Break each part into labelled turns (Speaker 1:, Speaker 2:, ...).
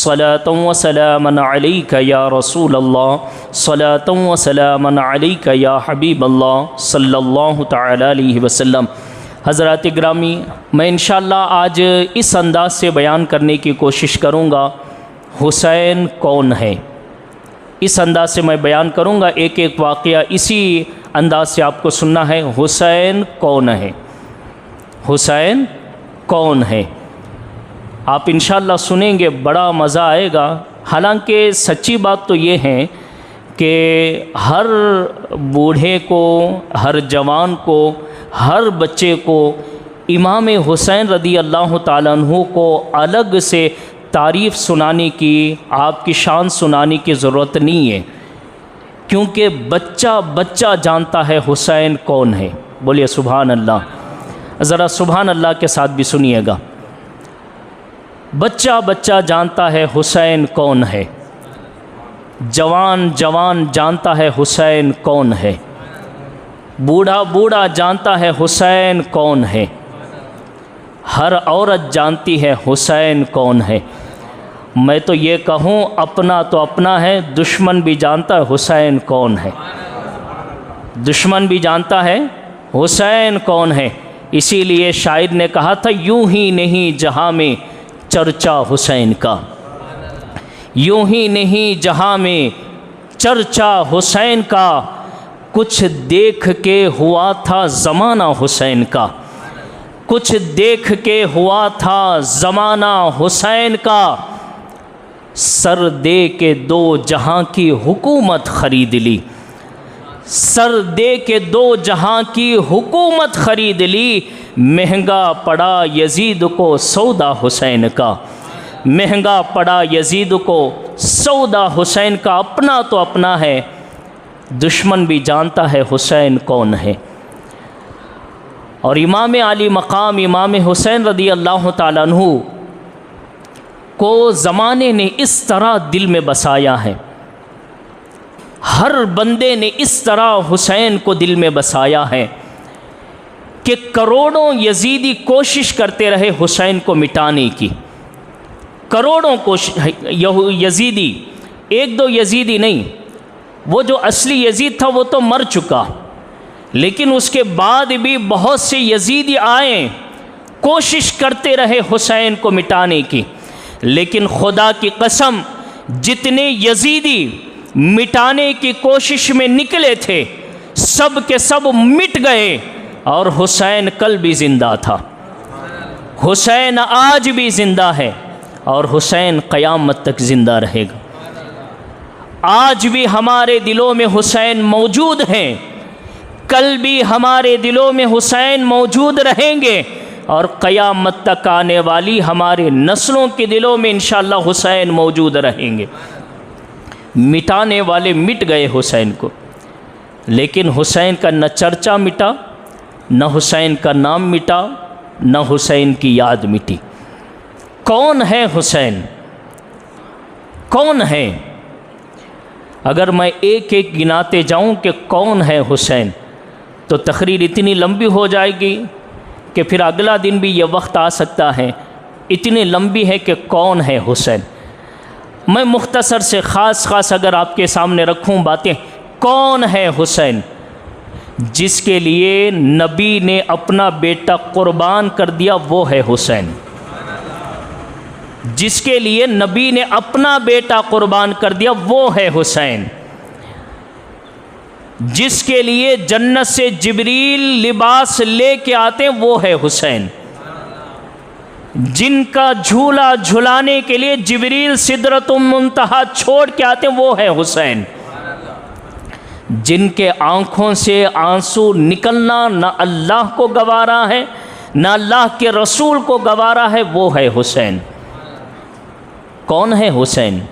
Speaker 1: सलातन व सलामन अलैका या रसूल अल्लाह सलातन व सलामन अलैका या हबीब अल्लाह सल्लल्लाहु तआला अलैहि वसल्लम। हज़रात ग्रामी, मैं इंशाअल्लाह आज इस अंदाज़ से बयान करने की कोशिश करूँगा हुसैन कौन है। इस अंदाज़ से मैं बयान करूँगा, एक एक वाक़या इसी अंदाज़ से आपको सुनना है। हुसैन कौन है, हुसैन कौन है, आप इंशाअल्लाह सुनेंगे, बड़ा मज़ा आएगा। हालांकि सच्ची बात तो ये है कि हर बूढ़े को, हर जवान को, हर बच्चे को इमाम हुसैन रदी अल्लाह ताला अन्हु को अलग से तारीफ़ सुनाने की, आपकी शान सुनाने की ज़रूरत नहीं है, क्योंकि बच्चा बच्चा जानता है हुसैन कौन है। बोलिए सुभान अल्लाह। ज़रा सुभान अल्लाह के साथ भी सुनिएगा। बच्चा बच्चा जानता है हुसैन कौन है, जवान जवान जानता है हुसैन कौन है, बूढ़ा बूढ़ा जानता है हुसैन कौन है, हर औरत जानती है हुसैन कौन है। मैं तो ये कहूँ, अपना तो अपना है, दुश्मन भी जानता है हुसैन कौन है, दुश्मन भी जानता है हुसैन कौन है। इसीलिए शायर ने कहा था, यूं ही नहीं जहाँ में चर्चा हुसैन का, यूं ही नहीं जहाँ में चर्चा हुसैन का, कुछ देख के हुआ था ज़माना हुसैन का, कुछ देख के हुआ था ज़माना हुसैन का, सर दे के दो जहाँ की हुकूमत ख़रीद ली, सर दे के दो जहाँ की हुकूमत ख़रीद ली, महंगा पड़ा यजीद को सौदा हुसैन का, महंगा पड़ा यजीद को सौदा हुसैन का। अपना तो अपना है, दुश्मन भी जानता है हुसैन कौन है। और इमाम आली मकाम इमाम हुसैन रदी अल्लाह ताला अन्हु को ज़माने ने इस तरह दिल में बसाया है, हर बंदे ने इस तरह हुसैन को दिल में बसाया है कि करोड़ों यजीदी कोशिश करते रहे हुसैन को मिटाने की, करोड़ों यजीदी, एक दो यजीदी नहीं, वो जो असली यजीद था वो तो मर चुका, लेकिन उसके बाद भी बहुत से यजीदी आए, कोशिश करते रहे हुसैन को मिटाने की। लेकिन खुदा की कसम, जितने यजीदी मिटाने की कोशिश में निकले थे, सब के सब मिट गए, और हुसैन कल भी ज़िंदा था, हुसैन आज भी ज़िंदा है, और हुसैन क़यामत तक ज़िंदा रहेगा। आज भी हमारे दिलों में हुसैन मौजूद हैं, कल भी हमारे दिलों में हुसैन मौजूद रहेंगे, और क़यामत तक आने वाली हमारे नस्लों के दिलों में इंशाअल्लाह हुसैन मौजूद रहेंगे। मिटाने वाले मिट गए हुसैन को, लेकिन हुसैन का न चर्चा मिटा, न हुसैन का नाम मिटा, न हुसैन की याद मिटी। कौन है हुसैन, कौन है? अगर मैं एक एक गिनाते जाऊं कि कौन है हुसैन, तो तकरीर इतनी लंबी हो जाएगी कि फिर अगला दिन भी ये वक्त आ सकता है, इतनी लंबी है कि कौन है हुसैन। मैं मुख्तसर से ख़ास अगर आपके सामने रखूं बातें, कौन है हुसैन? जिसके लिए नबी ने अपना बेटा कुर्बान कर दिया, वो है हुसैन। जिसके लिए नबी ने अपना बेटा कुर्बान कर दिया, वो है हुसैन। जिसके लिए जन्नत से जिब्रील लिबास लेके आते, वो है हुसैन। जिनका झूला झुलाने के लिए जिब्रील सिदरतुल मुंतहा छोड़ के आते, वो है हुसैन। जिनके आँखों से आंसू निकलना न अल्लाह को गवारा है, न अल्लाह के रसूल को गवारा है, वो है हुसैन। कौन है हुसैन?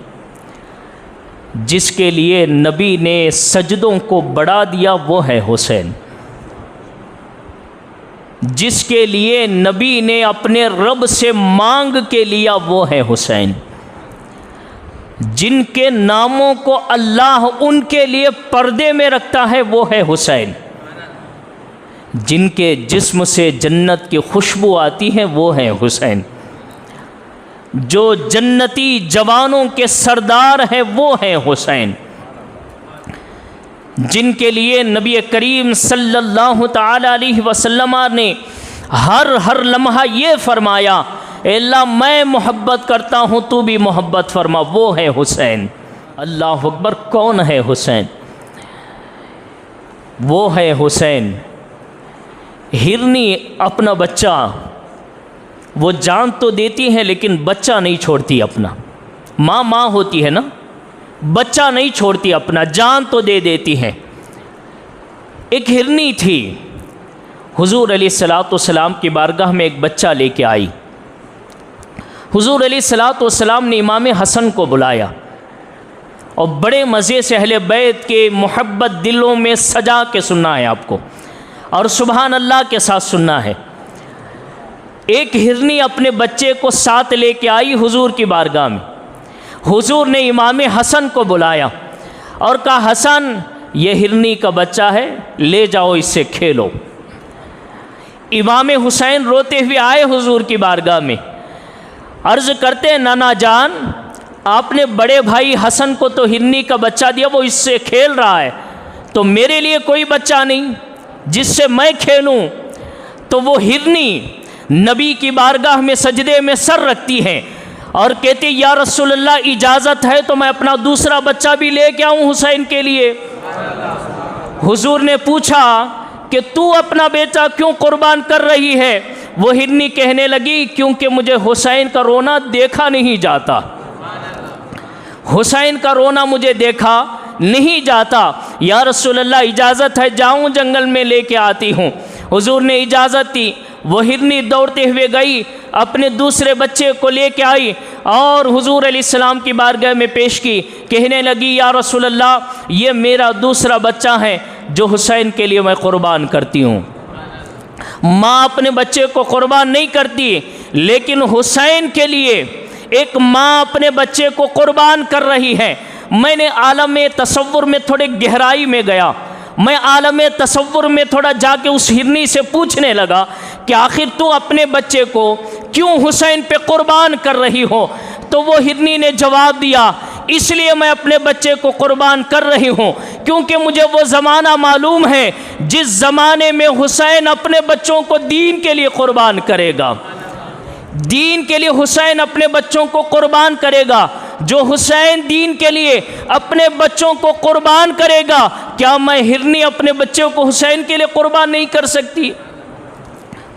Speaker 1: जिसके लिए नबी ने सजदों को बढ़ा दिया, वो है हुसैन। जिसके लिए नबी ने अपने रब से मांग के लिया, वो है हुसैन। जिनके नामों को अल्लाह उनके लिए पर्दे में रखता है, वो है हुसैन। जिनके जिस्म से जन्नत की खुशबू आती है, वो है हुसैन। जो जन्नती जवानों के सरदार हैं वो हैं हुसैन, जिनके लिए नबी करीम सल्लल्लाहु ताला अलैहि वसल्लम ने हर लम्हा ये फरमाया, अल्लाह मैं मोहब्बत करता हूँ तू भी मोहब्बत फरमा, वो है हुसैन। अल्लाह अकबर। कौन है हुसैन? वो है हुसैन। हिरनी अपना बच्चा वो जान तो देती है लेकिन बच्चा नहीं छोड़ती अपना। माँ होती है ना, बच्चा नहीं छोड़ती अपना, जान तो दे देती है। एक हिरनी थी, हुजूर अलैहिस्सलाम की बारगाह में एक बच्चा लेके आई। हुजूर अलैहिस्सलाम ने इमाम हसन को बुलाया और बड़े मज़े से अहले बैत के मोहब्बत दिलों में सजा के सुनना है आपको, और सुबहान अल्लाह के साथ सुनना है। एक हिरनी अपने बच्चे को साथ लेके आई हुजूर की बारगाह में। हुजूर ने इमाम हसन को बुलाया और कहा, हसन ये हिरनी का बच्चा है, ले जाओ इससे खेलो। इमाम हुसैन रोते हुए आए हुजूर की बारगाह में, अर्ज़ करते हैं, नाना जान आपने बड़े भाई हसन को तो हिरनी का बच्चा दिया, वो इससे खेल रहा है, तो मेरे लिए कोई बच्चा नहीं जिससे मैं खेलूं? तो वो हिरनी नबी की बारगाह में सजदे में सर रखती है और कहती, या रसूलल्लाह इजाज़त है तो मैं अपना दूसरा बच्चा भी लेके आऊँ हुसैन के लिए। हुजूर ने पूछा कि तू अपना बेटा क्यों कुर्बान कर रही है? वो हिरनी कहने लगी, क्योंकि मुझे हुसैन का रोना देखा नहीं जाता, हुसैन का रोना मुझे देखा नहीं जाता। या रसूलल्लाह इजाज़त है जाऊं जंगल में लेके आती हूँ। हुजूर ने इजाज़त दी। वो हिरनी दौड़ते हुए गई, अपने दूसरे बच्चे को लेके आई और हुजूर अलैहिस्सलाम की बारगाह में पेश की। कहने लगी, या रसूलल्लाह ये मेरा दूसरा बच्चा है जो हुसैन के लिए मैं क़ुरबान करती हूँ। माँ अपने बच्चे को क़ुरबान नहीं करती, लेकिन हुसैन के लिए एक माँ अपने बच्चे को क़ुरबान कर रही है। मैंने आलम तसव्वुर में थोड़े गहराई में गया, मैं आलम तसव्वुर में थोड़ा जाके उस हिरनी से पूछने लगा कि आखिर तू अपने बच्चे को क्यों हुसैन पे क़ुरबान कर रही हो? तो वो हिरनी ने जवाब दिया, इसलिए मैं अपने बच्चे को क़ुरबान कर रही हूँ क्योंकि मुझे वो ज़माना मालूम है जिस ज़माने में हुसैन अपने बच्चों को दीन के लिए क़ुरबान करेगा। दीन के लिए हुसैन अपने बच्चों को क़ुरबान करेगा। जो हुसैन दीन के लिए अपने बच्चों को क़ुरबान करेगा, क्या मैं हिरनी अपने बच्चों को हुसैन के लिए क़ुरबान नहीं कर सकती?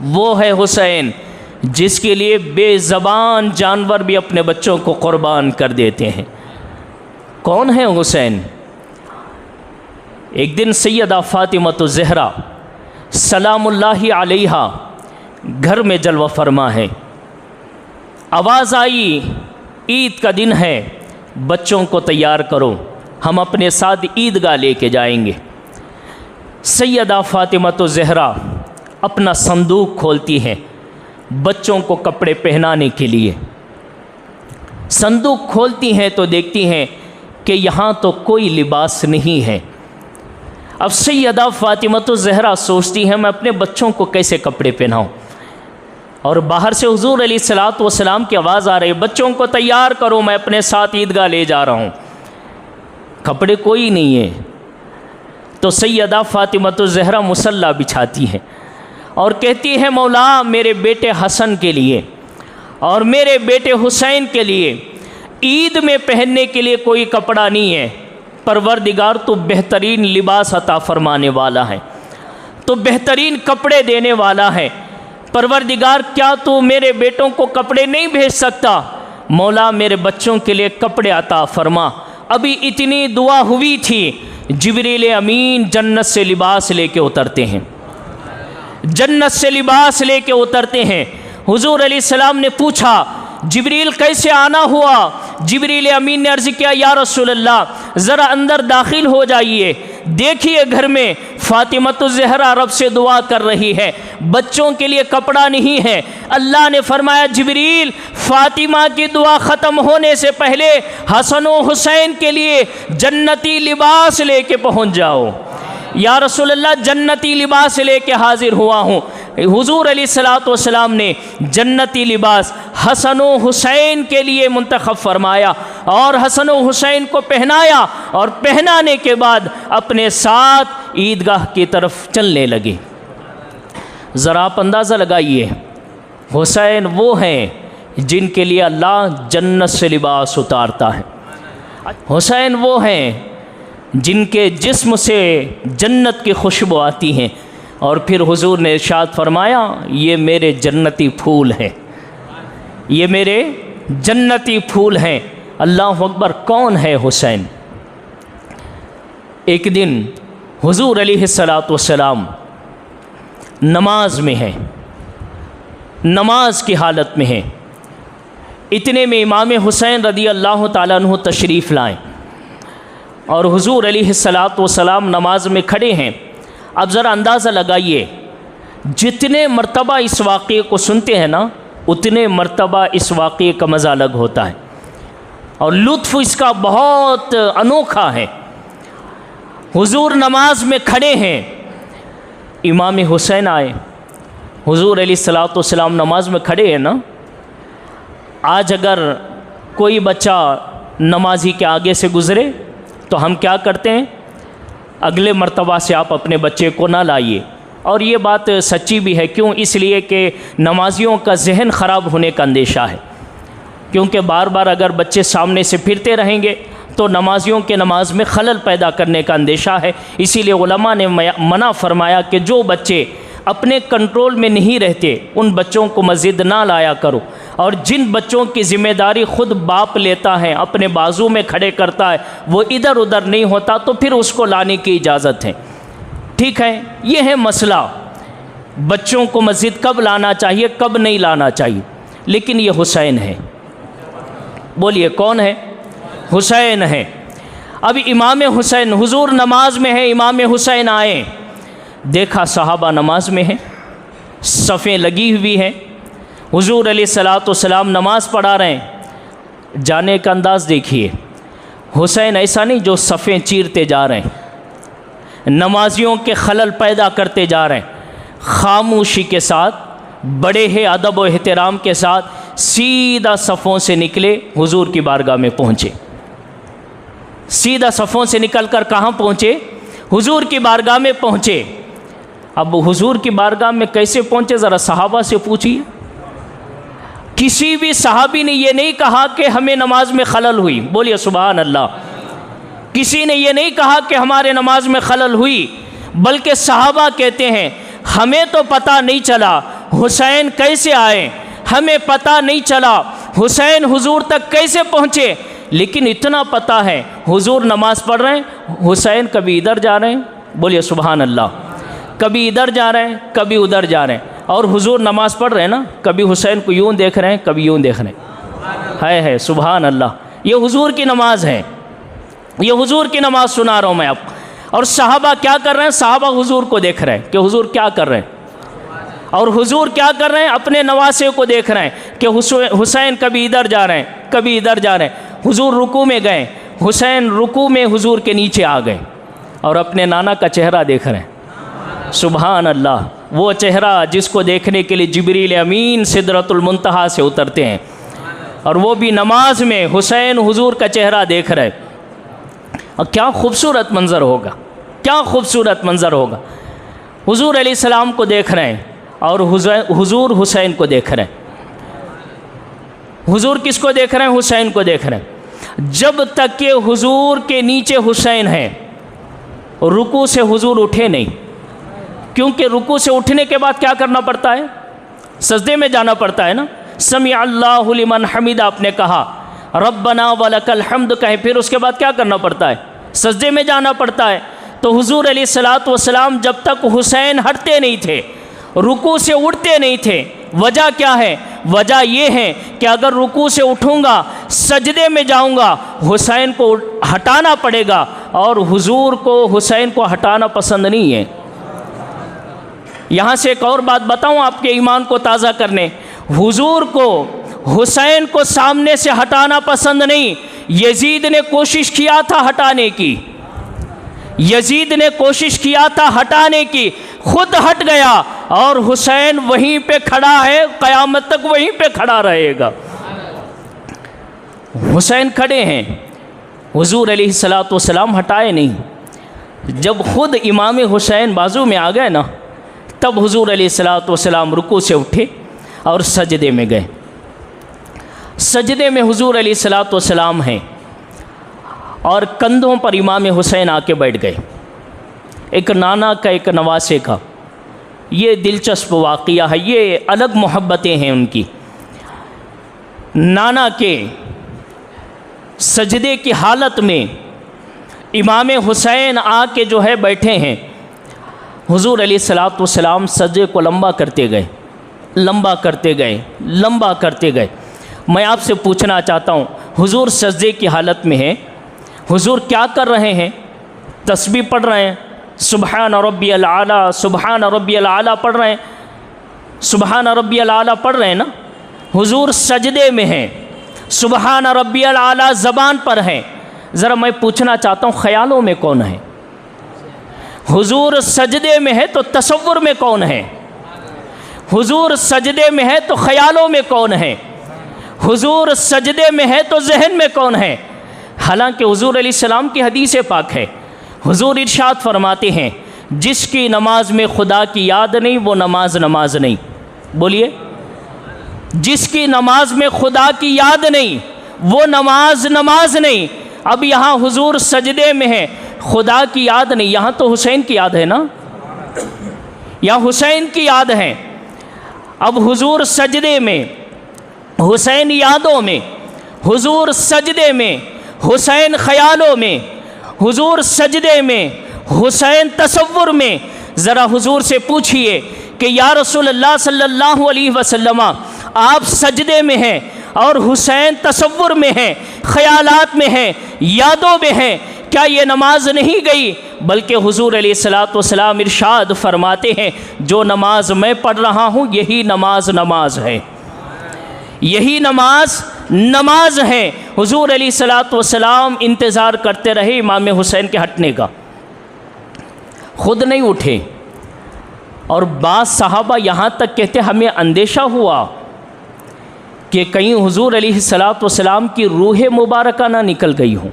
Speaker 1: वो है हुसैन जिसके लिए बेज़बान जानवर भी अपने बच्चों को क़ुरबान कर देते हैं। कौन है हुसैन? एक दिन सैयदा फ़ातिमतुज़ ज़हरा सलामुल्लाहि अलैहा घर में जलवा फरमा है। आवाज़ आई, ईद का दिन है, बच्चों को तैयार करो, हम अपने साथ ईदगाह लेके जाएंगे। सैयदा फ़ातिमतुज़ ज़हरा अपना संदूक खोलती हैं बच्चों को कपड़े पहनाने के लिए। संदूक खोलती हैं तो देखती हैं कि यहाँ तो कोई लिबास नहीं है। अब सैयदा फ़ातिमतुज़ ज़हरा सोचती हैं, मैं अपने बच्चों को कैसे कपड़े पहनाऊँ? और बाहर से हुज़ूर अलैहिस्सलाम की आवाज़ आ रही है, बच्चों को तैयार करो, मैं अपने साथ ईदगाह ले जा रहा हूँ। कपड़े कोई नहीं है। तो सैयदा फ़ातिमतुज़ ज़हरा मुसल्ला बिछाती हैं और कहती है, मौला मेरे बेटे हसन के लिए और मेरे बेटे हुसैन के लिए ईद में पहनने के लिए कोई कपड़ा नहीं है। परवरदिगार तो बेहतरीन लिबास अता फरमाने वाला है, तो बेहतरीन कपड़े देने वाला है। परवरदिगार क्या तू मेरे बेटों को कपड़े नहीं भेज सकता? मौला मेरे बच्चों के लिए कपड़े अता फरमा। अभी इतनी दुआ हुई थी, जिब्रील अमीन जन्नत से लिबास लेके उतरते हैं, जन्नत से लिबास लेके उतरते हैं। हुजूर अलैहिस्सलाम ने पूछा, जिब्रील कैसे आना हुआ? जिब्रील अमीन ने अर्ज़ किया, या रसूलल्लाह ज़रा अंदर दाखिल हो जाइए, देखिए घर में फ़ातिमतुज़ ज़हरा रब से दुआ कर रही है, बच्चों के लिए कपड़ा नहीं है। अल्लाह ने फरमाया, जिब्रील फ़ातिमा की दुआ ख़त्म होने से पहले हसन व हुसैन के लिए जन्नती लिबास लेके पहुँच जाओ। या रसूलल्लाह जन्नती लिबास लेके हाजिर हुआ हूँ। हुजूर अलैहिस्सलातु वस्सलाम ने जन्नती लिबास हसन व हुसैन के लिए मुंतखब फरमाया और हसन व हुसैन को पहनाया और पहनाने के बाद अपने साथ ईदगाह की तरफ चलने लगे। ज़रा आप अंदाज़ा लगाइए, हुसैन वो हैं जिनके लिए अल्लाह जन्नत से लिबास उतारता है। हुसैन वो हैं जिनके जिस्म से जन्नत की खुशबू आती हैं। और फिर हुजूर ने इरशाद फरमाया, ये मेरे जन्नती फूल हैं, ये मेरे जन्नती फूल हैं। अल्लाह अकबर, कौन है हुसैन? एक दिन हुजूर अलैहिस्सलातु वस्सलाम नमाज में हैं, नमाज की हालत में हैं। इतने में इमाम हुसैन रदी अल्लाह ताला अन्हु तशरीफ़ लाएँ और हुजूर अलैहिस्सलातु वस्सलाम नमाज में खड़े हैं। अब ज़रा अंदाज़ा लगाइए, जितने मर्तबा इस वाक़े को सुनते हैं ना, उतने मर्तबा इस वाक़े का मज़ा अलग होता है और लुत्फ़ इसका बहुत अनोखा है। हुजूर नमाज में खड़े हैं, इमाम हुसैन आए। हुजूर अलैहिस्सलातु वस्सलाम नमाज में खड़े हैं ना। आज अगर कोई बच्चा नमाजी के आगे से गुज़रे तो हम क्या करते हैं, अगले मर्तबा से आप अपने बच्चे को ना लाइए। और ये बात सच्ची भी है। क्यों? इसलिए कि नमाजियों का जहन ख़राब होने का अंदेशा है, क्योंकि बार बार अगर बच्चे सामने से फिरते रहेंगे तो नमाजियों के नमाज में खलल पैदा करने का अंदेशा है। इसीलिए उलमा ने मना फरमाया कि जो बच्चे अपने कंट्रोल में नहीं रहते उन बच्चों को मस्जिद ना लाया करो, और जिन बच्चों की ज़िम्मेदारी ख़ुद बाप लेता है, अपने बाजू में खड़े करता है, वो इधर उधर नहीं होता तो फिर उसको लाने की इजाज़त है। ठीक है, ये है मसला, बच्चों को मस्जिद कब लाना चाहिए, कब नहीं लाना चाहिए। लेकिन ये हुसैन है, बोलिए कौन है? हुसैन है। अब इमाम हुसैन, हुजूर नमाज में है, इमाम हुसैन आए, देखा सहाबा नमाज में हैं, सफ़ें लगी हुई हैं, हुजूर अलैहिस्सलातु वस्सलाम नमाज़ पढ़ा रहे हैं। जाने का अंदाज़ देखिए, हुसैन ऐसा नहीं जो सफ़ें चीरते जा रहे हैं, नमाजियों के खलल पैदा करते जा रहे हैं, खामोशी के साथ, बड़े है अदब व एहतराम के साथ सीधा सफ़ों से निकले, हुजूर की बारगाह में पहुँचे। सीधा सफ़ों से निकल कर कहाँ पहुँचे? हुजूर की बारगाह में पहुँचे। अब हुजूर की बारगाह में कैसे पहुँचे, ज़रा सहाबा से पूछिए। किसी भी सहाबी ने ये नहीं कहा कि हमें नमाज में खलल हुई, बोलिए सुभान अल्लाह। किसी ने ये नहीं कहा कि हमारे नमाज में खलल हुई, बल्कि सहाबा कहते हैं हमें तो पता नहीं चला हुसैन कैसे आए, हमें पता नहीं चला हुसैन हुजूर तक कैसे पहुँचे, लेकिन इतना पता है हुजूर नमाज पढ़ रहे हैं, हुसैन कभी इधर जा रहे हैं, बोलिए सुभान अल्लाह, कभी इधर जा रहे हैं, कभी उधर जा रहे हैं, और हुजूर नमाज पढ़ रहे हैं ना, कभी हुसैन को यूँ देख रहे हैं, कभी यूँ देख रहे हैं। है सुभान अल्लाह, ये हुजूर की नमाज है, ये हुजूर की नमाज सुना रहा हूँ मैं आपको। और सहाबा क्या कर रहे हैं? सहाबा हुजूर को देख रहे हैं कि हुजूर क्या कर रहे हैं, और हुजूर क्या कर रहे हैं? अपने नवासे को देख रहे हैं कि हुसैन कभी इधर जा रहे हैं, कभी इधर जा रहे हैं। हुजूर रुकू में गए, हुसैन रुकू में हुजूर के नीचे आ गए और अपने नाना का चेहरा देख रहे हैं। सुभान अल्लाह, वो चेहरा जिसको देखने के लिए जिब्रील अमीन सिदरतुल मुंतहा से उतरते हैं, और वो भी नमाज में हुसैन हुजूर का चेहरा देख रहे। और क्या खूबसूरत मंज़र होगा, क्या खूबसूरत मंज़र होगा। हुजूर अलैहिस्सलाम को देख रहे हैं और हुजूर हुसैन को देख रहे हैं। हुजूर किसको देख रहे हैं? हुसैन को देख रहे हैं। जब तक के हुजूर के नीचे हुसैन है, रुकू से हुजूर उठे नहीं, क्योंकि रुकू से उठने के बाद क्या करना पड़ता है? सजदे में जाना पड़ता है ना। समी अल्लाहु लिमन हमीदा आपने कहा, रब्बना वलकल हम्द कहे, फिर उसके बाद क्या करना पड़ता है? सजदे में जाना पड़ता है। तो हुजूर अलैहिस्सलातु वस्सलाम जब तक हुसैन हटते नहीं थे, रुकू से उठते नहीं थे। वजह क्या है? वजह ये है कि अगर रुकू से उठूँगा, सजदे में जाऊँगा, हुसैन को हटाना पड़ेगा, और हुजूर को हुसैन को हटाना पसंद नहीं है। यहाँ से एक और बात बताऊँ आपके ईमान को ताज़ा करने, हुजूर को हुसैन को सामने से हटाना पसंद नहीं। यजीद ने कोशिश किया था हटाने की, यजीद ने कोशिश किया था हटाने की, खुद हट गया, और हुसैन वहीं पे खड़ा है, क़यामत तक वहीं पे खड़ा रहेगा। हुसैन खड़े हैं, हुजूर अलैहिस्सलातु वस्सलाम हटाए नहीं। जब खुद इमाम हुसैन बाजू में आ गए ना, तब हुजूर अलैहिस्सलातु वस्सलाम रुकू से उठे और सजदे में गए। सजदे में हुजूर अलैहिस्सलातु वस्सलाम हैं और कंधों पर इमाम हुसैन आके बैठ गए। एक नाना का एक नवासे का, ये दिलचस्प वाक़िया है, ये अलग मोहब्बतें हैं उनकी। नाना के सजदे की हालत में इमाम हुसैन आके जो है बैठे हैं। हुजूर अलैहिस्सलातु वस्सलाम सजदे को लंबा करते गए, लंबा करते गए, लंबा करते गए। मैं आपसे पूछना चाहता हूँ, हुजूर सजदे की हालत में हैं, हुजूर क्या कर रहे हैं? तस्बीह पढ़ रहे हैं, सुबहान रब्बियल आला, सुबहान रब्बियल आला पढ़ रहे हैं, सुबहान रब्बियल आला पढ़ रहे हैं ना। हुजूर सजदे में हैं, सुबहान रब्बियल आला ज़बान पर हैं। ज़रा मैं पूछना चाहता हूँ, ख़यालों में कौन है? हुजूर सजदे में है तो तसव्वुर में कौन है? हुजूर सजदे में है तो ख़यालों में कौन है? हुजूर सजदे में है तो जहन में कौन है? हालांकि हुजूर अलैहिस्सलाम की हदीस पाक है, हुजूर इरशाद फरमाते हैं, जिसकी नमाज में खुदा की याद नहीं वो नमाज नमाज नहीं। बोलिए, जिसकी नमाज में खुदा की याद नहीं वो नमाज नमाज नहीं। अब यहाँ हुजूर सजदे में है, खुदा की याद नहीं, यहाँ तो हुसैन की याद है ना, यहाँ हुसैन की याद है। अब हुजूर सजदे में, हुसैन यादों में, हुजूर सजदे में, हुसैन ख़यालों में, हुजूर सजदे में, हुसैन तसव्वुर में। ज़रा हुजूर से पूछिए कि या रसूलल्लाह सल्लल्लाहु अलैहि वसल्लम, आप सजदे में हैं और हुसैन तसव्वुर में हैं, ख़यालात में हैं, यादों में हैं, क्या ये नमाज नहीं गई? बल्कि हुजूर अलैहिस्सलातु वस्सलाम इरशाद फरमाते हैं, जो नमाज मैं पढ़ रहा हूँ यही नमाज नमाज है, यही नमाज नमाज है। हुजूर अलैहिस्सलातु वस्सलाम इंतज़ार करते रहे इमाम हुसैन के हटने का, खुद नहीं उठे। और बाज़ सहाबा यहाँ तक कहते हमें अंदेशा हुआ कि कहीं हुजूर अलैहिस्सलातु वस्सलाम की रूह मुबारका ना निकल गई हो,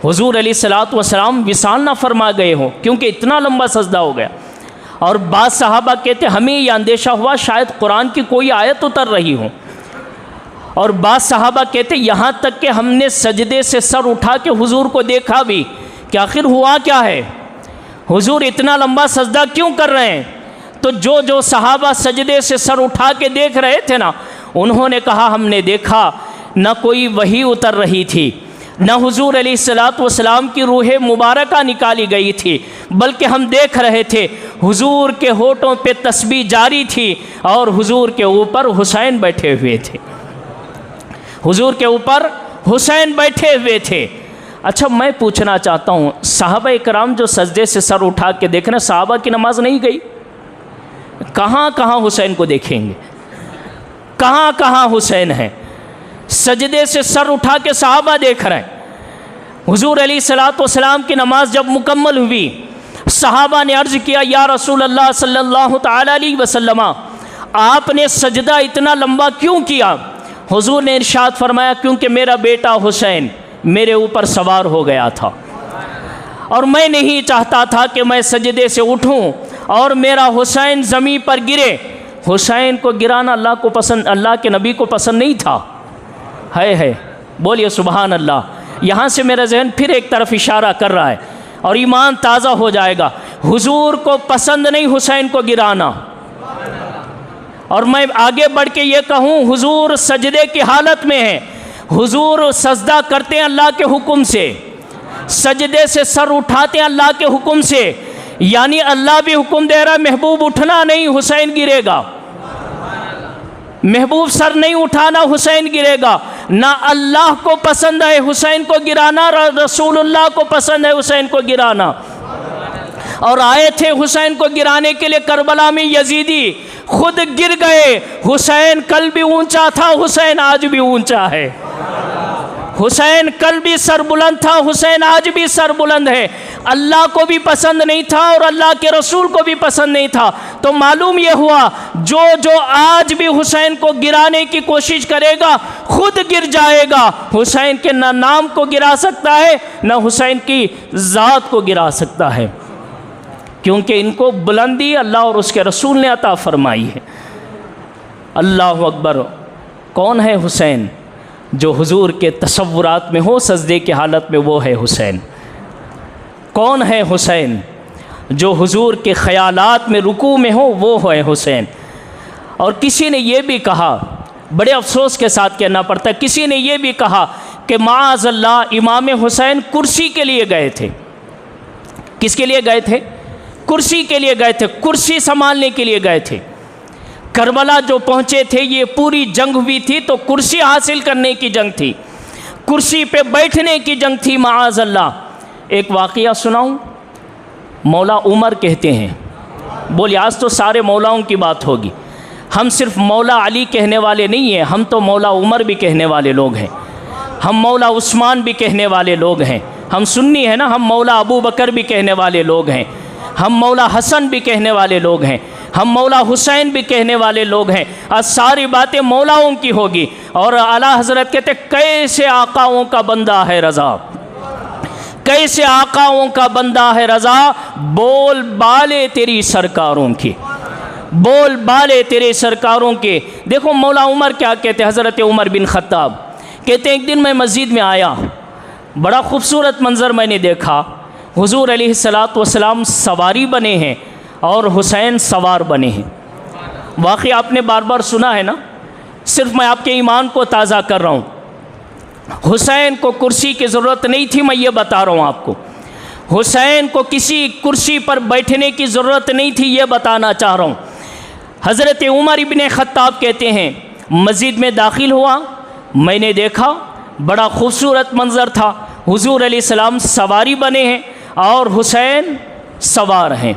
Speaker 1: हुजूर अलैहिस्सलातु वस्सलाम विसाल ना फरमा गए हो, क्योंकि इतना लंबा सजदा हो गया। और बाज़ सहाबा कहते हमें यह अंदेशा हुआ शायद कुरान की कोई आयत उतर रही हो। और बाज़ सहाबा कहते यहाँ तक कि हमने सजदे से सर उठा के हुजूर को देखा भी कि आखिर हुआ क्या है, हुजूर इतना लंबा सजदा क्यों कर रहे हैं? तो जो सहाबा सजदे से सर उठा के देख रहे थे ना, उन्होंने कहा हमने देखा न कोई वही उतर रही थी, न हुजूर अलैहिस्सलातु वस्सलाम की रूह मुबारका निकाली गई थी, बल्कि हम देख रहे थे हुजूर के होठों पे तस्बीह जारी थी और हुजूर के ऊपर हुसैन बैठे हुए थे, हुजूर के ऊपर हुसैन बैठे हुए थे। अच्छा, मैं पूछना चाहता हूँ, साहबा इकराम जो सजदे से सर उठा के देख रहे, साहबा की नमाज नहीं गई? कहाँ कहाँ हुसैन को देखेंगे, कहाँ कहाँ हुसैन है? सजदे से सर उठा के साहबा देख रहे हैं। हुजूर अलैहिस्सलातु वस्सलाम की नमाज जब मुकम्मल हुई, साहबा ने अर्ज़ किया, या रसूल अल्लाह सल्लल्लाहु तआला अलैहि वसल्लम, आपने सजदा इतना लंबा क्यों किया? हुजूर ने इरशाद फरमाया, क्योंकि मेरा बेटा हुसैन मेरे ऊपर सवार हो गया था और मैं नहीं चाहता था कि मैं सजदे से उठूं और मेरा हुसैन ज़मीन पर गिरे। हुसैन को गिराना अल्लाह को पसंद, अल्लाह के नबी को पसंद नहीं था। है बोलिए सुबहान अल्लाह। यहाँ से मेरा जहन फिर एक तरफ इशारा कर रहा है और ईमान ताज़ा हो जाएगा। हुजूर को पसंद नहीं हुसैन को गिराना। और मैं आगे बढ़ के ये कहूँ, हुजूर सजदे की हालत में है, हुजूर सजदा करते हैं अल्लाह के हुक्म से, सजदे से सर उठाते हैं अल्लाह के हुक्म से, यानी अल्लाह भी हुक्म दे रहा, महबूब उठना नहीं हुसैन गिरेगा, महबूब सर नहीं उठाना हुसैन गिरेगा। ना अल्लाह को पसंद है हुसैन को गिराना, रसूलुल्लाह को पसंद है हुसैन को गिराना। और आए थे हुसैन को गिराने के लिए करबला में, यजीदी खुद गिर गए। हुसैन कल भी ऊंचा था, हुसैन आज भी ऊंचा है। हुसैन कल भी सर बुलंद था, हुसैन आज भी सर बुलंद है। अल्लाह को भी पसंद नहीं था और अल्लाह के रसूल को भी पसंद नहीं था। तो मालूम यह हुआ जो जो आज भी हुसैन को गिराने की कोशिश करेगा खुद गिर जाएगा। हुसैन के ना नाम को गिरा सकता है ना हुसैन की ज़ात को गिरा सकता है, क्योंकि इनको बुलंदी अल्लाह और उसके रसूल ने अता फरमाई है। अल्लाह अकबर। कौन है हुसैन? जो हुजूर के तसव्वुरात में हो सजदे की हालत में, वो है हुसैन। कौन है हुसैन? जो हुजूर के ख़यालात में रुकू में हो, वो है हुसैन। और किसी ने ये भी कहा, बड़े अफसोस के साथ कहना पड़ता है, किसी ने ये भी कहा कि माअज़ल्लाह इमाम हुसैन कुर्सी के लिए गए थे। किसके लिए गए थे? कुर्सी के लिए गए थे, कुर्सी संभालने के लिए गए थे। करबला जो पहुँचे थे, ये पूरी जंग हुई थी, तो कुर्सी हासिल करने की जंग थी, कुर्सी पे बैठने की जंग थी। माअज़ल्लाह एक वाक़या सुनाऊं? मौला उमर कहते हैं, बोलिए आज तो सारे मौलाओं की बात होगी, हम सिर्फ मौला अली कहने वाले नहीं हैं, हम तो मौला उमर भी कहने वाले लोग हैं, हम मौला उस्मान भी कहने वाले लोग हैं, हम सुन्नी हैं ना, हम मौला अबू बकर भी कहने वाले लोग हैं, हम मौला हसन भी कहने वाले लोग हैं, हम मौला हुसैन भी कहने वाले लोग हैं। आज सारी बातें मौलाओं की होगी। और आला हज़रत कहते कैसे आकाओं का बंदा है रज़ा, कैसे आकाओं का बंदा है रज़ा, बोल बाले तेरी सरकारों की, बोल बाले तेरे सरकारों के। देखो मौला उमर क्या कहते हैं, हज़रत उमर बिन ख़त्ताब कहते हैं एक दिन मैं मस्जिद में आया, बड़ा खूबसूरत मंज़र मैंने देखा, हुज़ूर अलैहिस्सलातु वस्सलाम सवारी बने हैं और हुसैन सवार बने हैं। वाक़ई आपने बार बार सुना है ना, सिर्फ मैं आपके ईमान को ताज़ा कर रहा हूँ। हुसैन को कुर्सी की ज़रूरत नहीं थी, मैं ये बता रहा हूँ आपको। हुसैन को किसी कुर्सी पर बैठने की ज़रूरत नहीं थी, ये बताना चाह रहा हूँ। हज़रत उमर इब्ने ख़त्ताब कहते हैं मस्जिद में दाखिल हुआ, मैंने देखा बड़ा खूबसूरत मंज़र था, हुज़ूर अलैहिस्सलाम सवारी बने हैं और हुसैन सवार हैं,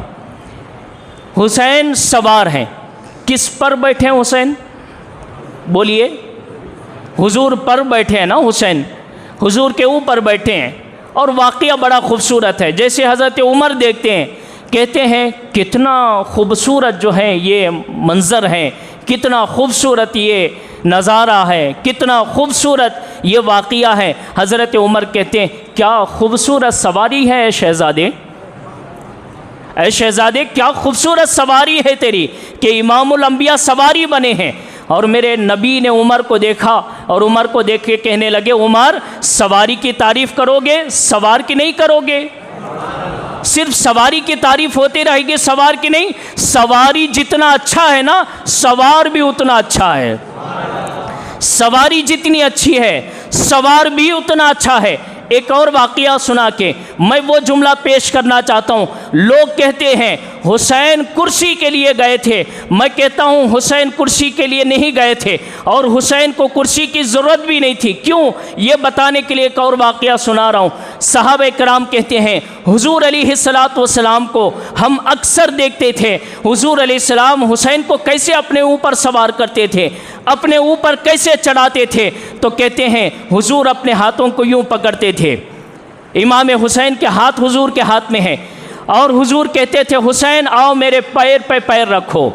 Speaker 1: हुसैन सवार हैं। किस पर बैठे हैं हुसैन? बोलिए। हुजूर पर बैठे हैं ना, हुसैन हुजूर के ऊपर बैठे हैं। और वाक़या बड़ा खूबसूरत है, जैसे हज़रत उमर देखते हैं, कहते हैं कितना खूबसूरत जो है ये मंज़र है, कितना खूबसूरत ये नज़ारा है, कितना खूबसूरत ये वाक़या है। हज़रत उमर कहते हैं क्या खूबसूरत सवारी है शहज़ादे, ऐ शहज़ादे क्या खूबसूरत सवारी है तेरी, कि इमामुल अंबिया सवारी बने हैं। और मेरे नबी ने उमर को देखा और उमर को देख के कहने लगे उमर सवारी की तारीफ़ करोगे, सवार की नहीं करोगे? सिर्फ सवारी की तारीफ़ होती रहेगी, सवार की नहीं। सवारी जितना अच्छा है ना, सवार भी उतना अच्छा है। सवारी जितनी अच्छी है, सवार भी उतना अच्छा है। एक और वाक़या सुना के मैं वो जुमला पेश करना चाहता हूँ। लोग कहते हैं हुसैन कुर्सी के लिए गए थे, मैं कहता हूँ हुसैन कुर्सी के लिए नहीं गए थे और हुसैन को कुर्सी की ज़रूरत भी नहीं थी। क्यों? ये बताने के लिए एक और वाक़या सुना रहा हूँ। सहाबा कराम कहते हैं हुजूर अलैहिस्सलातु वस्सलाम को हम अक्सर देखते थे, हुजूर अलैहिस्सलाम हुसैन को कैसे अपने ऊपर सवार करते थे, अपने ऊपर कैसे चढ़ाते थे। तो कहते हैं हुजूर अपने हाथों को यूँ पकड़ते थे, इमाम हुसैन के हाथ हुजूर के हाथ में है, और हुजूर कहते थे हुसैन आओ मेरे पैर पे पैर रखो।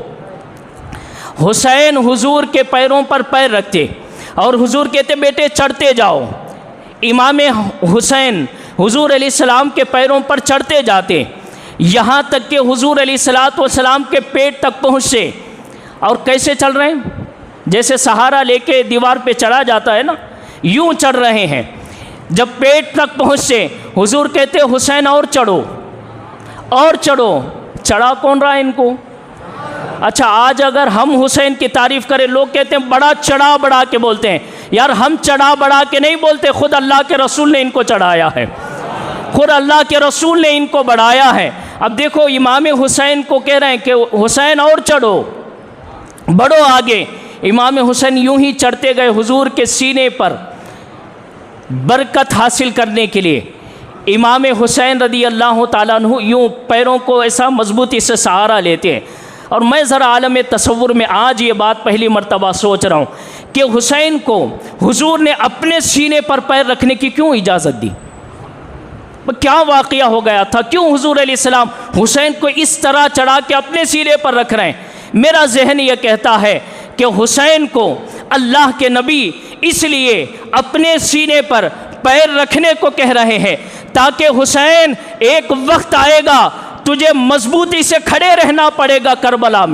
Speaker 1: हुसैन हुजूर के पैरों पर पैर रखते और हुजूर कहते बेटे चढ़ते जाओ। इमाम हुसैन हुजूर अलैहिस्सलाम के पैरों पर चढ़ते जाते, यहाँ तक कि हुजूर अलैहिस्सलातु वस्सलाम के पेट तक पहुँचते। और कैसे चल रहे हैं? जैसे सहारा लेके दीवार पे चढ़ा जाता है ना, यूँ चढ़ रहे हैं। जब पेट तक पहुँचते हुजूर कहते हुसैन और चढ़ो और चढ़ो। चढ़ा कौन रहा है इनको? अच्छा, आज अगर हम हुसैन की तारीफ़ करें, लोग कहते हैं बड़ा चढ़ा बढ़ा के बोलते हैं। यार हम चढ़ा बढ़ा के नहीं बोलते, खुद अल्लाह के रसूल ने इनको चढ़ाया है, खुद अल्लाह के रसूल ने इनको बढ़ाया है। अब देखो इमाम हुसैन को कह रहे हैं कि हुसैन और चढ़ो, बढ़ो आगे। इमाम हुसैन यूं ही चढ़ते गए हुजूर के सीने पर बरकत हासिल करने के लिए। इमाम हुसैन रदी अल्लाह ताला अन्हु यूँ पैरों को ऐसा मजबूती से सहारा लेते हैं। और मैं ज़रा आलम तसव्वुर में आज ये बात पहली मर्तबा सोच रहा हूँ कि हुसैन को हुजूर ने अपने सीने पर पैर रखने की क्यों इजाज़त दी? क्या वाक़या हो गया था, क्यों हुजूर अलैहिस्सलाम हुसैन को इस तरह चढ़ा के अपने सीने पर रख रहे हैं। मेरा जहन ये कहता है कि हुसैन को अल्लाह के नबी इसलिए अपने सीने पर पैर रखने को कह रहे हैं ताकि हुसैन एक वक्त आएगा तुझे मजबूती से खड़े रहना पड़ेगा, करबला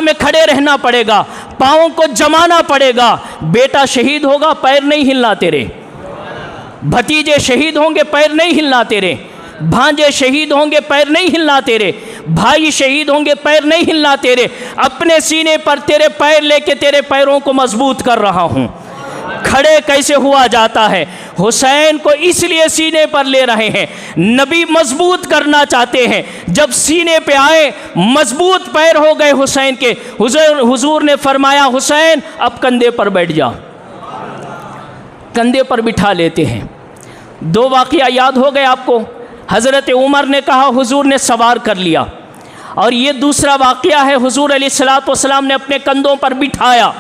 Speaker 1: में खड़े रहना पड़ेगा, पाँव को जमाना पड़ेगा। बेटा शहीद होगा, पैर नहीं हिलना तेरे, भतीजे शहीद होंगे, पैर नहीं हिलना तेरे, भांजे शहीद होंगे, पैर नहीं हिलना तेरे, भाई शहीद होंगे, पैर नहीं हिलना तेरे। अपने सीने पर तेरे पैर लेके तेरे पैरों को मजबूत कर रहा हूँ। खड़े कैसे हुआ जाता है? हुसैन को इसलिए सीने पर ले रहे हैं, नबी मजबूत करना चाहते हैं। जब सीने पे आए, मजबूत पैर हो गए हुसैन के, हुजूर ने फरमाया हुसैन अब कंधे पर बैठ जा। कंधे पर बिठा लेते हैं। दो वाक़या याद हो गए आपको। हज़रत उमर ने कहा, हुजूर ने सवार कर लिया। और ये दूसरा वाक़या है, हुजूर अलैहिस्सलातु वस्सलाम ने अपने कंधों पर बिठाया।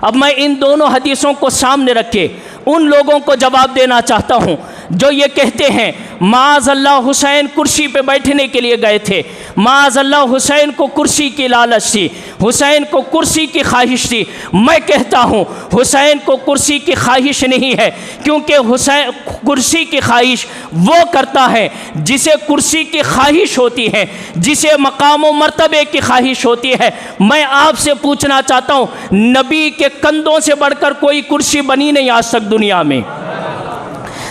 Speaker 1: अब मैं इन दोनों हदीसों को सामने रखे उन लोगों को जवाब देना चाहता हूँ जो ये कहते हैं माज़अल्लाह हुसैन कुर्सी पे बैठने के लिए गए थे, माज़अल्लाह हुसैन को कुर्सी की लालच थी, हुसैन को कुर्सी की ख्वाहिश थी। मैं कहता हूँ हुसैन को कुर्सी की ख्वाहिश नहीं है, क्योंकि हुसैन कुर्सी की ख्वाहिश वो करता है जिसे कुर्सी की ख्वाहिश होती है, जिसे मकाम व मर्तबे की ख्वाहिश होती है। मैं आपसे पूछना चाहता हूँ, नबी के कंधों से बढ़कर कोई कुर्सी बनी नहीं आज तक दुनिया में,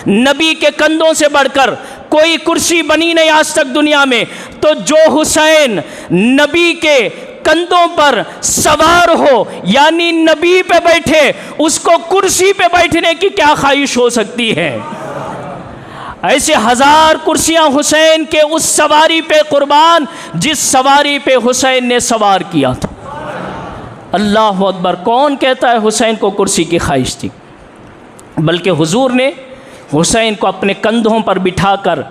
Speaker 1: नबी के कंधों से बढ़कर कोई कुर्सी बनी नहीं आज तक दुनिया में। तो जो हुसैन नबी के कंधों पर सवार हो यानी नबी पे बैठे, उसको कुर्सी पे बैठने की क्या ख्वाहिश हो सकती है? ऐसे हजार कुर्सियां हुसैन के उस सवारी पे कुर्बान जिस सवारी पे हुसैन ने सवार किया था। अल्लाह अकबर। कौन कहता है हुसैन को कुर्सी की ख्वाहिश थी? बल्कि हुजूर ने हुसैन को अपने कंधों पर बिठाकर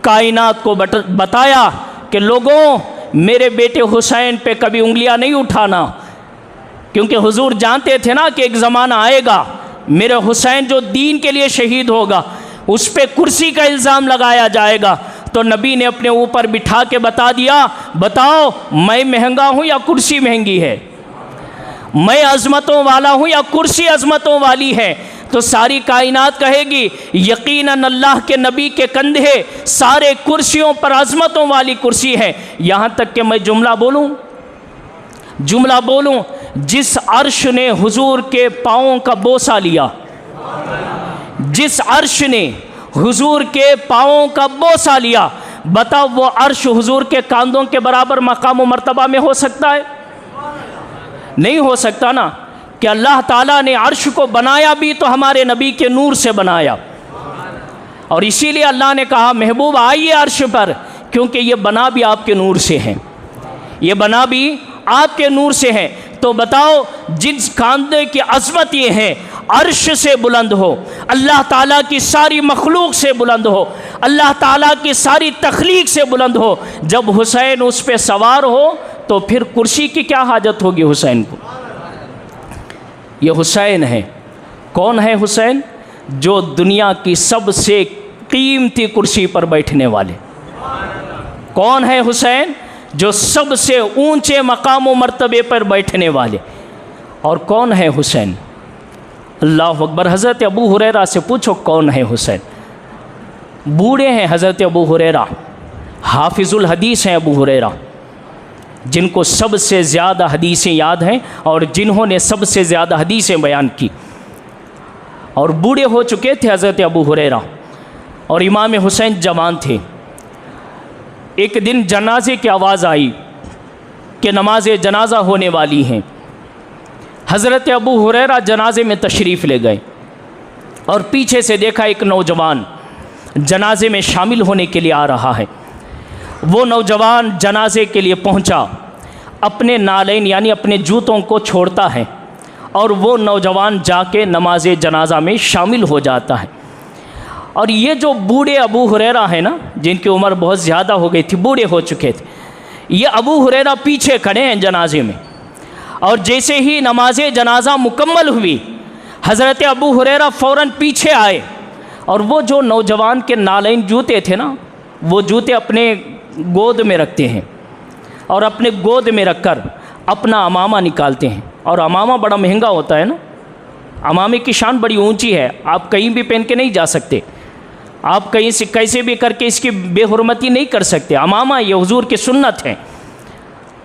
Speaker 1: कायनात को बताया कि लोगों मेरे बेटे हुसैन पे कभी उंगलियां नहीं उठाना, क्योंकि हुजूर जानते थे ना कि एक ज़माना आएगा मेरे हुसैन जो दीन के लिए शहीद होगा उस पर कुर्सी का इल्ज़ाम लगाया जाएगा। तो नबी ने अपने ऊपर बिठा के बता दिया, बताओ मैं महंगा हूँ या कुर्सी महंगी है, मैं अज़मतों वाला हूँ या कुर्सी अज़मतों वाली है। तो सारी कायनात कहेगी यकीनन अल्लाह के नबी के कंधे सारे कुर्सियों पर अज़मतों वाली कुर्सी है। यहाँ तक कि मैं जुमला बोलूँ, जिस अर्श ने हुजूर के पाँवों का बोसा लिया, जिस अर्श ने हुजूर के पाँवों का बोसा लिया, बताओ वो अर्श हुजूर के कांधों के बराबर मकाम व मर्तबा में हो सकता है? नहीं हो सकता ना। कि अल्लाह ताला ने अर्श को बनाया भी तो हमारे नबी के नूर से बनाया, और इसीलिए अल्लाह ने कहा महबूब आइए अर्श पर, क्योंकि ये बना भी आपके नूर से है, ये बना भी आपके नूर से है। तो बताओ जिस कांधे की अज़मत ये है, अर्श से बुलंद हो, अल्लाह ताला की सारी मखलूक से बुलंद हो, अल्लाह ताला की सारी तख्लीक से बुलंद हो, जब हुसैन उस पर सवार हो तो फिर कुर्सी की क्या हाजत होगी हुसैन को? ये हुसैन है। कौन है हुसैन? जो दुनिया की सबसे कीमती कुर्सी पर बैठने वाले। कौन है हुसैन? जो सबसे ऊंचे मकाम व मर्तबे पर बैठने वाले। और कौन है हुसैन? अल्लाह अकबर। हज़रत अबू हुरैरा से पूछो कौन है हुसैन? बूढ़े हैं हज़रत अबू हुरैरा, हाफिज़ुल हदीस हैं अबू हुरैरा, जिनको सबसे ज़्यादा हदीसें याद हैं और जिन्होंने सबसे ज़्यादा हदीसें बयान की, और बूढ़े हो चुके थे हज़रत अबू हुरैरा। और इमाम हुसैन जवान थे। एक दिन जनाजे की आवाज़ आई कि नमाज जनाजा होने वाली हैं। हज़रत अबू हुरैरा जनाजे में तशरीफ़ ले गए और पीछे से देखा एक नौजवान जनाजे में शामिल होने के लिए आ रहा है। वो नौजवान जनाजे के लिए पहुंचा, अपने नालैन यानी अपने जूतों को छोड़ता है और वो नौजवान जाके नमाज जनाजा में शामिल हो जाता है। और ये जो बूढ़े अबू हुरैरा हैं ना, जिनकी उम्र बहुत ज़्यादा हो गई थी, बूढ़े हो चुके थे, ये अबू हुरैरा पीछे खड़े हैं जनाजे में। और जैसे ही नमाज जनाजा मुकम्मल हुई, हज़रत अबू हुरैरा फ़ौरन पीछे आए और वो जो नौजवान के नालैन जूते थे ना, वो जूते अपने गोद में रखते हैं और अपने गोद में रखकर अपना अमामा निकालते हैं। और अमामा बड़ा महंगा होता है ना, अमामे की शान बड़ी ऊंची है, आप कहीं भी पहन के नहीं जा सकते, आप कहीं से कैसे भी करके इसकी बेहुरमती नहीं कर सकते। अमामा ये हुजूर की सुन्नत है।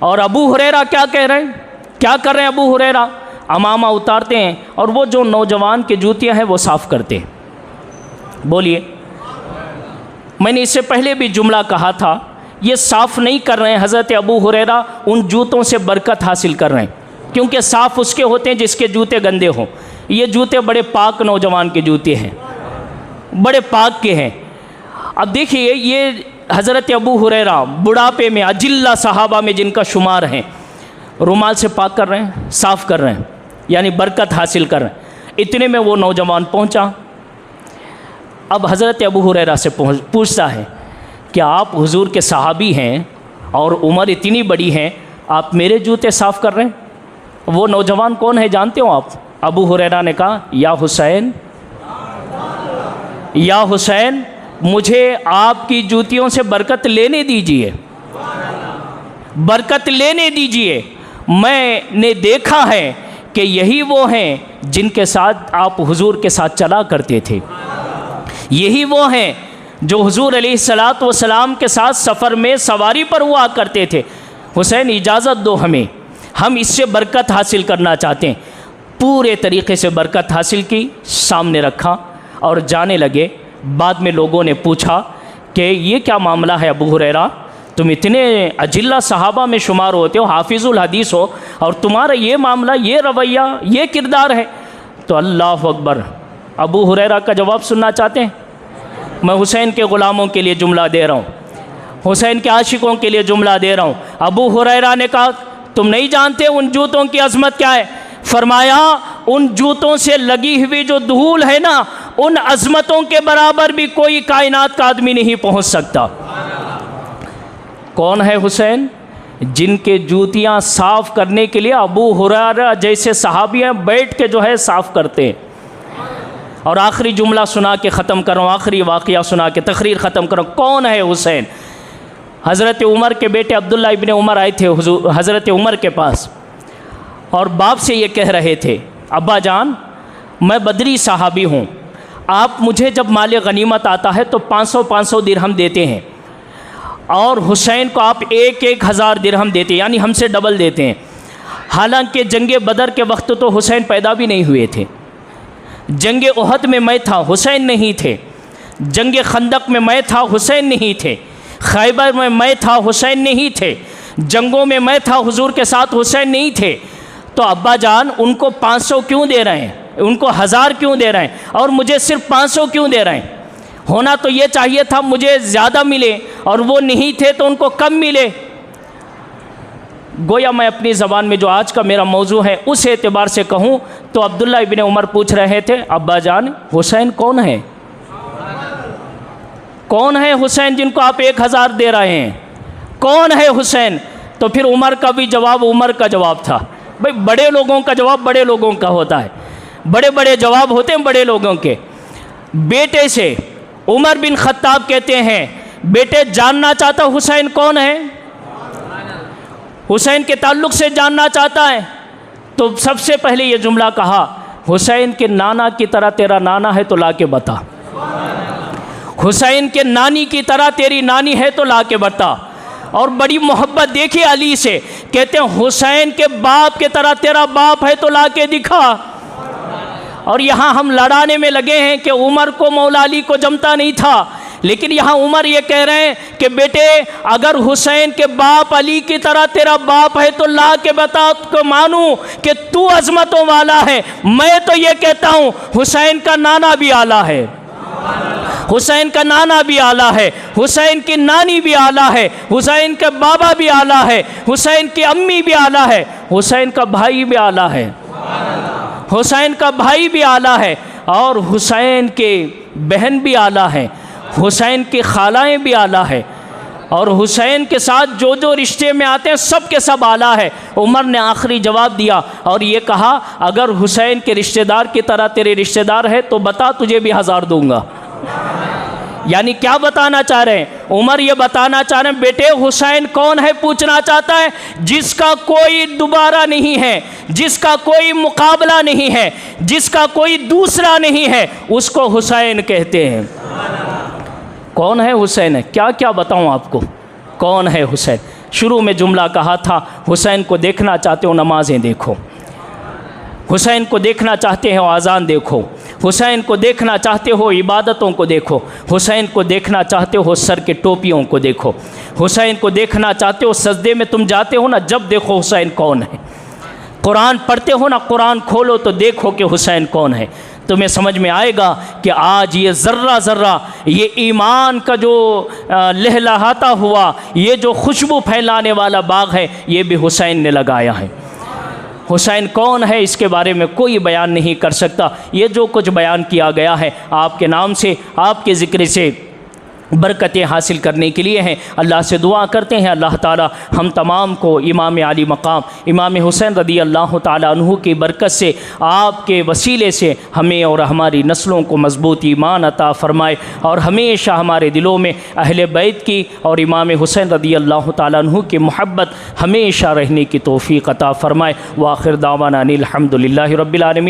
Speaker 1: और अबू हुरैरा क्या कह रहे हैं, क्या कर रहे हैं अबू हुरैरा? अमामा उतारते हैं और वो जो नौजवान के जूतियां हैं वो साफ़ करते हैं। बोलिए, मैंने इससे पहले भी जुमला कहा था, ये साफ़ नहीं कर रहे हैं हज़रत अबू हुरैरा, उन जूतों से बरकत हासिल कर रहे हैं, क्योंकि साफ़ उसके होते हैं जिसके जूते गंदे हों। ये जूते बड़े पाक नौजवान के जूते हैं, बड़े पाक के हैं। अब देखिए, ये हज़रत अबू हुरैरा बुढ़ापे में अजिल्ला सहाबा में जिनका शुमार है, रुमाल से पाक कर रहे हैं, साफ़ कर रहे हैं, यानी बरकत हासिल कर रहे हैं। इतने में वो नौजवान पहुंचा। अब हज़रत अबू हुरैरा से पूछता है कि आप हुजूर के सहाबी हैं और उम्र इतनी बड़ी है, आप मेरे जूते साफ़ कर रहे हैं? वो नौजवान कौन है जानते हो आप? अबू हुरैरा ने कहा, या हुसैन, या हुसैन, मुझे आपकी जूतियों से बरकत लेने दीजिए, बरकत लेने दीजिए। मैंने देखा है कि यही वो हैं जिनके साथ आप हुजूर के साथ चला करते थे, यही वो हैं जो हुजूर अलैहिस्सलातु वस्सलाम के साथ सफ़र में सवारी पर हुआ करते थे। हुसैन, इजाज़त दो हमें, हम इससे बरकत हासिल करना चाहते हैं। पूरे तरीक़े से बरकत हासिल की, सामने रखा और जाने लगे। बाद में लोगों ने पूछा कि ये क्या मामला है अबू हुरैरा, तुम इतने अजिल्ला सहाबा में शुमार होते हो, हाफिज़ुल हदीस हो, और तुम्हारा ये मामला, ये रवैया, ये किरदार है। तो अल्लाह अकबर, अबू हुरैरा का जवाब सुनना चाहते हैं? मैं हुसैन के ग़ुलामों के लिए जुमला दे रहा हूँ, हुसैन के आशिकों के लिए जुमला दे रहा हूँ। अबू हुरैरा ने कहा, तुम नहीं जानते उन जूतों की अज़मत क्या है? फरमाया, उन जूतों से लगी हुई जो धूल है ना, उन अज़मतों के बराबर भी कोई कायनात का आदमी नहीं पहुँच सकता। कौन है हुसैन? जिनके जूतियाँ साफ़ करने के लिए अबू हुरैरा जैसे सहाबियाँ बैठ के जो है साफ़ करते हैं। और आखिरी जुमला सुना के ख़त्म करूँ, आखिरी वाक़या सुना के तकरीर ख़त्म करूँ। कौन है हुसैन? हज़रत उमर के बेटे अब्दुल्ला इब्ने उमर आए थे हज़रत उमर के पास और बाप से ये कह रहे थे, अब्बा जान, मैं बदरी सहाबी हूँ, आप मुझे जब माल गनीमत आता है तो 500-500 दिरहम देते हैं और हुसैन को आप 1-1 हज़ार दिरहम देते हैं, यानी हमसे डबल देते हैं। हालांकि जंग बदर के वक्त तो हुसैन पैदा भी नहीं हुए थे, जंग उहद में मैं था, हुसैन नहीं थे, जंग खंदक में मैं था, हुसैन नहीं थे, खैबर में मैं था, हुसैन नहीं थे, जंगों में मैं था, हुजूर के साथ हुसैन नहीं थे। तो अब्बा जान, उनको 500 क्यों दे रहे हैं, उनको 1000 क्यों दे रहे हैं और मुझे सिर्फ 500 क्यों दे रहे हैं? होना तो ये चाहिए था मुझे ज़्यादा मिले और वो नहीं थे तो उनको कम मिले। गोया मैं अपनी ज़बान में जो आज का मेरा मौजू है उस एतबार से कहूँ तो अब्दुल्ला इब्ने उमर पूछ रहे थे, अब्बा जान, हुसैन कौन है? कौन है हुसैन जिनको आप 1000 दे रहे हैं? कौन है हुसैन? तो फिर उमर का भी जवाब उमर का जवाब था। भाई, बड़े लोगों का जवाब बड़े लोगों का होता है, बड़े बड़े जवाब होते हैं बड़े लोगों के। बेटे से उमर बिन खत्ताब कहते हैं, बेटे जानना चाहता हुसैन कौन है? हुसैन के ताल्लुक़ से जानना चाहता है तो सबसे पहले ये जुमला कहा, हुसैन के नाना की तरह तेरा नाना है तो ला के बता, हुसैन के नानी की तरह तेरी नानी है तो ला के बता। और बड़ी मोहब्बत देखिए अली से, कहते हैं हुसैन के बाप के तरह तेरा बाप है तो ला के दिखा। और यहाँ हम लड़ाने में लगे हैं कि उमर को मौला अली को जमता नहीं था, लेकिन यहाँ उमर ये कह रहे हैं कि बेटे, अगर हुसैन के बाप अली की तरह तेरा बाप है तो ला के बता, तो मानूं कि तू अजमतों वाला है। मैं तो ये कहता हूँ हुसैन का नाना भी आला है, हुसैन का नाना भी आला है, हुसैन की नानी भी आला है, हुसैन का बाबा भी आला है, हुसैन की अम्मी भी आला है, हुसैन का भाई भी आला है, हुसैन का भाई भी आला है, और हुसैन के बहन भी आला है, हुसैन की खालाएँ भी आला है, और हुसैन के साथ जो जो रिश्ते में आते हैं सब के सब आला है। उमर ने आखिरी जवाब दिया और ये कहा, अगर हुसैन के रिश्तेदार की तरह तेरे रिश्तेदार है तो बता, तुझे भी 1000 दूंगा। यानी क्या बताना चाह रहे हैं? उमर ये बताना चाह रहे हैं बेटे हुसैन कौन है पूछना चाहता है, जिसका कोई दोबारा नहीं है, जिसका कोई मुकाबला नहीं है, जिसका कोई दूसरा नहीं है, उसको हुसैन कहते हैं। कौन है हुसैन? क्या क्या बताऊं आपको कौन है हुसैन? शुरू में जुमला कहा था हुसैन को देखना चाहते हो नमाजें देखो, हुसैन को देखना चाहते हो आज़ान देखो, हुसैन को देखना चाहते हो इबादतों को देखो, हुसैन को देखना चाहते हो सर के टोपियों को देखो, हुसैन को देखना चाहते हो सजदे में तुम जाते हो ना, जब देखो हुसैन कौन है। कुरान पढ़ते हो ना, कुरान खोलो तो देखो कि हुसैन कौन है। तुम्हें समझ में आएगा कि आज ये ज़र्रा ज़र्रा ये ईमान का जो लहलहाता हुआ, ये जो खुशबू फैलाने वाला बाग है, ये भी हुसैन ने लगाया है। हुसैन कौन है इसके बारे में कोई बयान नहीं कर सकता। ये जो कुछ बयान किया गया है आपके नाम से, आपके ज़िक्र से बरकतें हासिल करने के लिए हैं। अल्लाह से दुआ करते हैं अल्लाह ताला हम तमाम को इमाम आली मकाम इमाम हुसैन रदी अल्लाह ताला अन्हु की बरकत से, आपके वसीले से हमें और हमारी नस्लों को मजबूत ईमान अता फ़रमाए और हमेशा हमारे दिलों में अहले बैत की और इमाम हुसैन रदी अल्लाह ताला अन्हु की मोहब्बत हमेशा रहने की तौफ़ीक़ अता फ़रमाए। व आखिर दावाना अनिल हम्दुलिल्लाहि रब्बिल आलमीन।